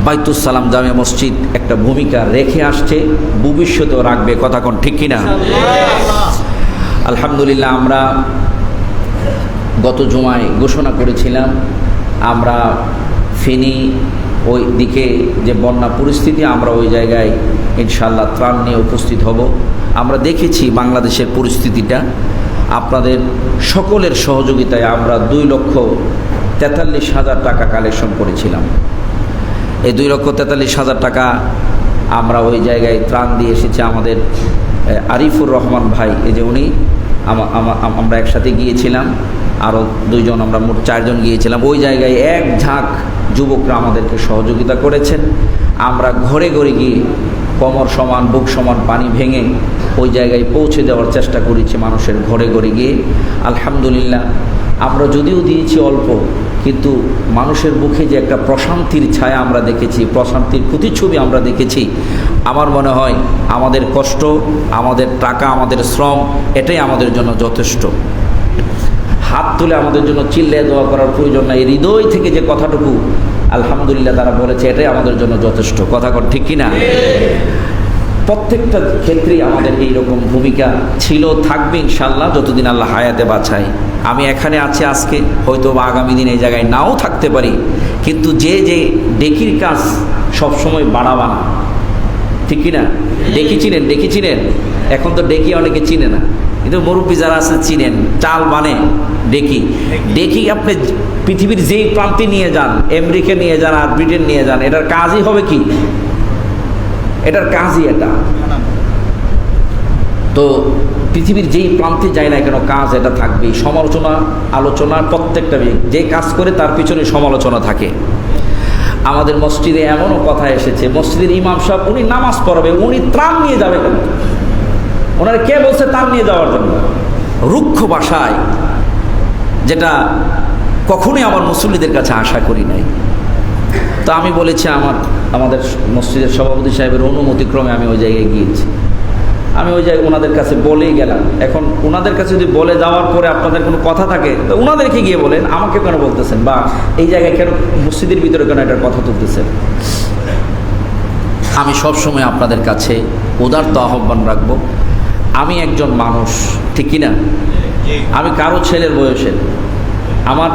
বাইতুস সালাম জামে মসজিদ একটা ভূমিকা রেখে আসছে, ভবিষ্যতেও রাখবে। কথা কোন ঠিক কিনা? আলহামদুলিল্লাহ, আমরা গত জুমায় ঘোষণা করেছিলাম আমরা ফেনী ওই দিকে যে বন্যা পরিস্থিতি, আমরা ওই জায়গায় ইনশাআল্লাহ ত্রাণ নিয়ে উপস্থিত হব। আমরা দেখেছি বাংলাদেশের পরিস্থিতিটা, আপনাদের সকলের সহযোগিতায় আমরা 2,43,000 টাকা কালেকশন করেছিলাম। এই 2,43,000 টাকা আমরা ওই জায়গায় ত্রাণ দিয়ে এসেছি। আমাদের আরিফুর রহমান ভাই, এই যে উনি, আমরা একসাথে গিয়েছিলাম, আরও 2 জন, আমরা মোট 4 জন গিয়েছিলাম। ওই জায়গায় এক ঝাঁক যুবকরা আমাদেরকে সহযোগিতা করেছেন। আমরা ঘরে ঘরে গিয়ে কোমর সমান বুক সমান পানি ভেঙে ওই জায়গায় পৌঁছে দেওয়ার চেষ্টা করেছি মানুষের ঘরে ঘরে গিয়ে। আলহামদুলিল্লাহ, আমরা যদিও দিয়েছি অল্প, কিন্তু মানুষের মুখে যে একটা প্রশান্তির ছায়া আমরা দেখেছি, প্রশান্তির প্রতিচ্ছবি আমরা দেখেছি, আমার মনে হয় আমাদের কষ্ট, আমাদের টাকা, আমাদের শ্রম, এটাই আমাদের জন্য যথেষ্ট। হাত তুলে আমাদের জন্য চিল্লিয়ে দোয়া করার প্রয়োজন নাই। হৃদয় থেকে যে কথাটুকু আলহামদুলিল্লাহ তারা বলেছে, এটাই আমাদের জন্য যথেষ্ট। কথা ঠিক কিনা? প্রত্যেকটা ক্ষেত্রেই আমাদের এইরকম ভূমিকা ছিল, থাকবে ইনশাল্লাহ যতদিন আল্লাহ হায়াতে বাঁচায়। আমি এখানে আছি আজকে, হয়তো আগামী দিন এই জায়গায় নাও থাকতে পারি, কিন্তু যে ডেকির কাজ সবসময় বাড়াবা না, ঠিক কিনা? ডেকি চিনেন? এখন তো ডেকি অনেকে চিনে না, কিন্তু মুরব্বী যারা আছে চিনেন। চাল মানে ডেকি আপনি পৃথিবীর যেই প্রান্তে নিয়ে যান, আমেরিকা নিয়ে যান আর ব্রিটেন নিয়ে যান, এটার কাজই হবে কি? এটার কাজই এটা। তো পৃথিবীর যেই প্রান্তে যায় না কেন, কাজ এটা থাকবেই। সমালোচনা, আলোচনা, প্রত্যেকটা যে কাজ করে তার পিছনে সমালোচনা থাকে। আমাদের মসজিদে এমনও কথা এসেছে, মসজিদের ইমাম সাহেব উনি নামাজ পড়াবে, উনি ত্রাণ নিয়ে যাবে কেন? ওনারা কে বলছে ত্রাণ নিয়ে যাওয়ার জন্য? রুক্ষ ভাষায়, যেটা কখনোই আমার মুসল্লিদের কাছে আশা করি নাই। তো আমি বলেছি আমাদের মসজিদের সভাপতি সাহেবের অনুমতিক্রমে আমি ওই জায়গায় গিয়েছি। আমি ওই জায়গায় ওনাদের কাছে বলেই গেলাম। এখন ওনাদের কাছে যদি বলে যাওয়ার পরে আপনাদের কোনো কথা থাকে তো ওনাদেরকে গিয়ে বলেন, আমাকে কেন বলতেছেন, বা এই জায়গায় কেন মসজিদের ভিতরে কেন এটার কথা তুলতেছেন। আমি সবসময় আপনাদের কাছে উদারত আহ্বান রাখবো, আমি একজন মানুষ, ঠিক কিনা? আমি কারো ছেলের বয়সের, আমার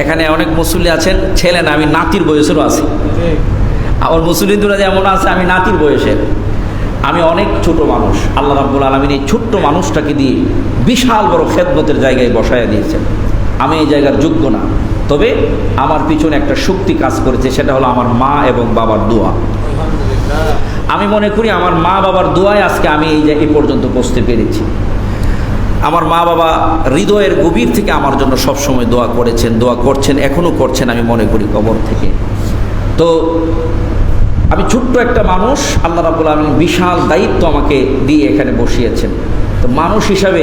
এখানে অনেক মুসল্লি আছেন ছেলে না, আমি নাতির বয়সেরও আছি। আমার মুসল্লিরা যেমন আছে আমি নাতির বয়সের। আমি অনেক ছোট মানুষ। আল্লাহ রাব্বুল আলামিন এই ছোট্ট মানুষটাকে দিয়ে বিশাল বড় খেদমতের জায়গায় বসায়া দিয়েছেন। আমি এই জায়গার যোগ্য না, তবে আমার পিছনে একটা শক্তি কাজ করেছে, সেটা হলো আমার মা এবং বাবার দোয়া। আমি মনে করি আমার মা বাবার দোয়ায় আজকে আমি এই পর্যন্ত পৌঁছতে পেরেছি। আমার মা বাবা হৃদয়ের গভীর থেকে আমার জন্য সবসময় দোয়া করেছেন, দোয়া করছেন, এখনও করছেন, আমি মনে করি কবর থেকে। তো আমি ছোট্ট একটা মানুষ, আল্লাহ রাব্বুল আলামিন বিশাল দায়িত্ব আমাকে দিয়ে এখানে বসিয়েছেন। তো মানুষ হিসাবে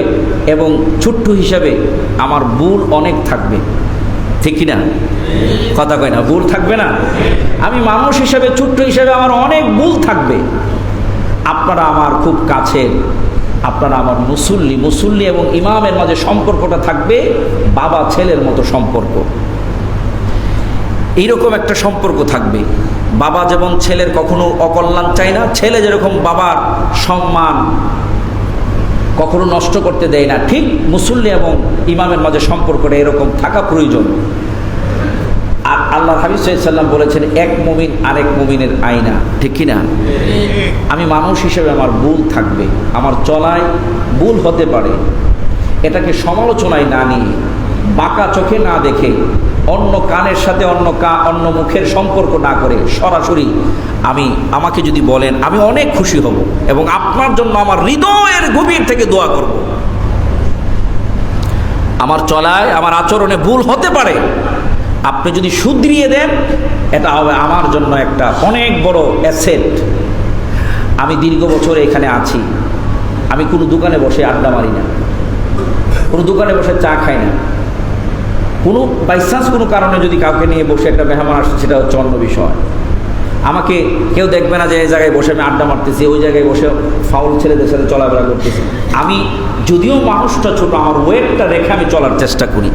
এবং ছোট্ট হিসাবে আমার ভুল অনেক থাকবে, ঠিক কি না? কথা কয় না, ভুল থাকবে না? আমি মানুষ হিসাবে, ছোট্ট হিসাবে আমার অনেক ভুল থাকবে। আপনারা আমার খুব কাছের, আপনারা আমার মুসল্লি এবং ইমামের মাঝে সম্পর্কটা থাকবে বাবা ছেলের মতো সম্পর্ক। এইরকম একটা সম্পর্ক থাকবে। বাবা যেমন ছেলের কখনো অকল্যাণ চায় না, ছেলে যেরকম বাবার সম্মান কখনো নষ্ট করতে দেয় না, ঠিক মুসল্লি এবং ইমামের মাঝে সম্পর্কটা এরকম থাকা প্রয়োজন। আর আল্লাহ হাবিব সাল্লাল্লাহু আলাইহি ওয়াসাল্লাম বলেছেন, এক মুমিন আরেক মুমিনের আয়না, ঠিক কি না? আমি মানুষ হিসেবে আমার ভুল থাকবে, আমার চলায় ভুল হতে পারে। এটাকে সমালোচনায় না নিয়ে, বাঁকা চোখে না দেখে, অন্য কানের সাথে অন্য মুখের সম্পর্ক না করে সরাসরি আমাকে যদি বলেন, আমি অনেক খুশি হব এবং আপনার জন্য আমার হৃদয়ের গভীর থেকে দোয়া করব। আমার চলায়, আমার আচরণে ভুল হতে পারে, আপনি যদি শুধরিয়ে দেন, এটা হবে আমার জন্য একটা অনেক বড় অ্যাসেট। আমি দীর্ঘ বছর এখানে আছি, আমি কোনো দোকানে বসে আড্ডা মারি না, কোনো দোকানে বসে চা খাই না। কোনো বাইচান্স কোনো কারণে যদি কাউকে নিয়ে বসে একটা মেহমান আসছে, সেটা হচ্ছে অন্য বিষয়। আমাকে কেউ দেখবে না যে এই জায়গায় বসে আমি আড্ডা মারতেছি, ওই জায়গায় বসে ফাউল ছেলেদের সাথে চলাফেরা করতেছি। আমি যদিও মানুষটা ছোট, আমার ওয়েটটা রেখে আমি চলার চেষ্টা করি,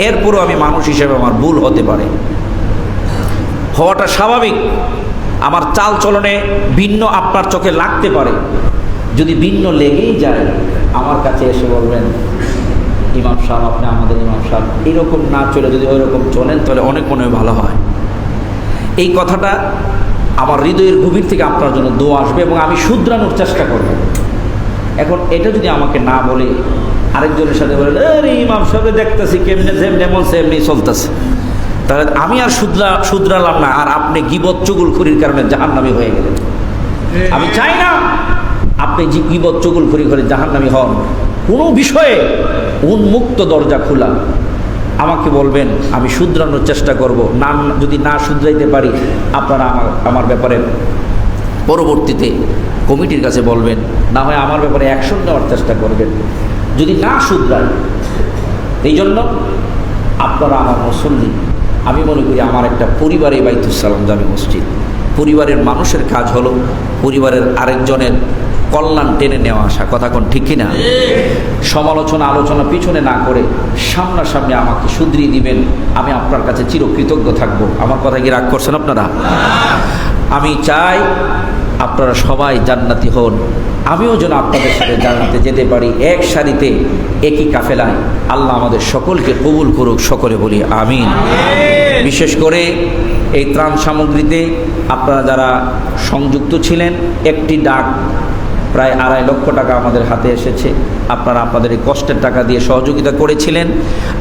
এরপরও আমি মানুষ হিসেবে আমার ভুল হতে পারে, হওয়াটা স্বাভাবিক। আমার চাল চলনে ভিন্ন আপনার চোখে লাগতে পারে, যদি ভিন্ন লেগেই যায় আমার কাছে এসে বলবেন, ইমাম সাহেব আপনি আমাদের ইমাম সাহেব, এরকম না চলে যদি ওই রকম চলেন তাহলে অনেক মনে হয় ভালো হয়। এই কথাটা আমার হৃদয়ের গভীর থেকে আপনার জন্য দোয়া আসবে এবং আমি শুধরানোর চেষ্টা করব। এখন এটা যদি আমাকে না বলে আরেকজনের সাথে বলে, আরে ইমাম সাহেব দেখতেছি কেমনে যেমন সেমনি চলতেছে, তাহলে আমি আর শুধরালাম না, আর আপনি গীবত চুগলখড়ির কারণে জাহান্নামী হয়ে গেলেন। আমি চাই না আপনি গীবত চুগলখড়ি করে জাহান্নামী হন। কোনো বিষয়ে উন্মুক্ত দরজা খোলা, আমাকে বলবেন, আমি শুধরানোর চেষ্টা করব। না, যদি না শুধরাইতে পারি আপনারা আমার ব্যাপারে পরবর্তীতে কমিটির কাছে বলবেন, না হয় আমার ব্যাপারে অ্যাকশন নেওয়ার চেষ্টা করবেন যদি না শুধরাই। এই জন্য আপনারা আমার মুসল্লি, আমি মনে করি আমার একটা পরিবারে বাইতুস সালাম জামে মসজিদ। পরিবারের মানুষের কাজ হলো পরিবারের আরেকজনের কল্যাণ টেনে নেওয়া আসা, কথা কোন ঠিক কিনা? সমালোচনা আলোচনা পিছনে না করে সামনাসামনি আমাকে শুধরিয়ে দিবেন, আমি আপনার কাছে চিরকৃতজ্ঞ থাকব। আমার কথা কি রাগ করছেন আপনারা? আমি চাই আপনারা সবাই জান্নাতি হন, আমিও যেন আপনাদের সাথে জান্নাতে যেতে পারি, এক সারিতে একই কাফেলায়। আল্লাহ আমাদের সকলকে কবুল করুক, সকলে বলি আমিন। বিশেষ করে এই ত্রাণ সামগ্রীতে আপনারা যারা সংযুক্ত ছিলেন, একটি ডাক প্রায় 2.5 লক্ষ টাকা আমাদের হাতে এসেছে। আপনারা আপনাদের এই কষ্টের টাকা দিয়ে সহযোগিতা করেছিলেন।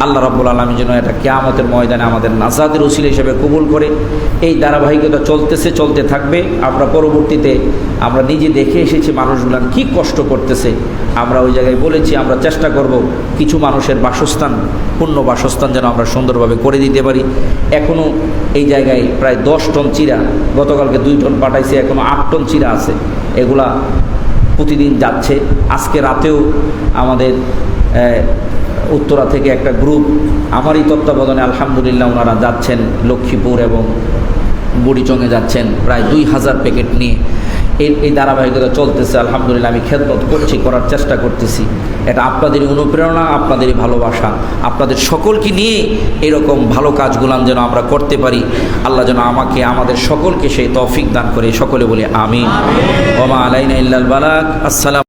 আল্লাহ রাব্বুল আলামিন যেন এটা কিয়ামতের ময়দানে আমাদের নাজাতের উসিলা হিসেবে কবুল করে। এই ধারাবাহিকতা চলতে থাকবে। আমরা পরবর্তীতে আমরা নিজে দেখে এসেছি মানুষগুলো কি কষ্ট করতেছে। আমরা ওই জায়গায় বলেছি আমরা চেষ্টা করব কিছু মানুষের বাসস্থান, পূর্ণ বাসস্থান যেন আমরা সুন্দরভাবে করে দিতে পারি। এখনও এই জায়গায় প্রায় 10 টন চিরা, গতকালকে 2 টন পাঠাইছে, এখনও 8 টন চিরা আছে। এগুলা প্রতিদিন যাচ্ছে। আজকে রাতেও আমাদের উত্তরা থেকে একটা গ্রুপ আমারই তত্ত্বাবধানে আলহামদুলিল্লাহ ওনারা যাচ্ছেন লক্ষ্মীপুর এবং বুড়িচঙে যাচ্ছেন প্রায় 2000 প্যাকেট নিয়ে। এই ধারাবাহিকতা চলতেছে, আলহামদুলিল্লাহ। আমি খেদমত করছি, করার চেষ্টা করতেছি। এটা আপনাদেরই অনুপ্রেরণা, আপনাদেরই ভালোবাসা। আপনাদের সকলকে নিয়ে এরকম ভালো কাজগুলান যেন আমরা করতে পারি। আল্লাহ যেন আমাকে, আমাদের সকলকে সেই তৌফিক দান করে। সকলে বলি আমিন। ওয়া মা আলাইনা ইল্লাল বালাগ। আসসালাম।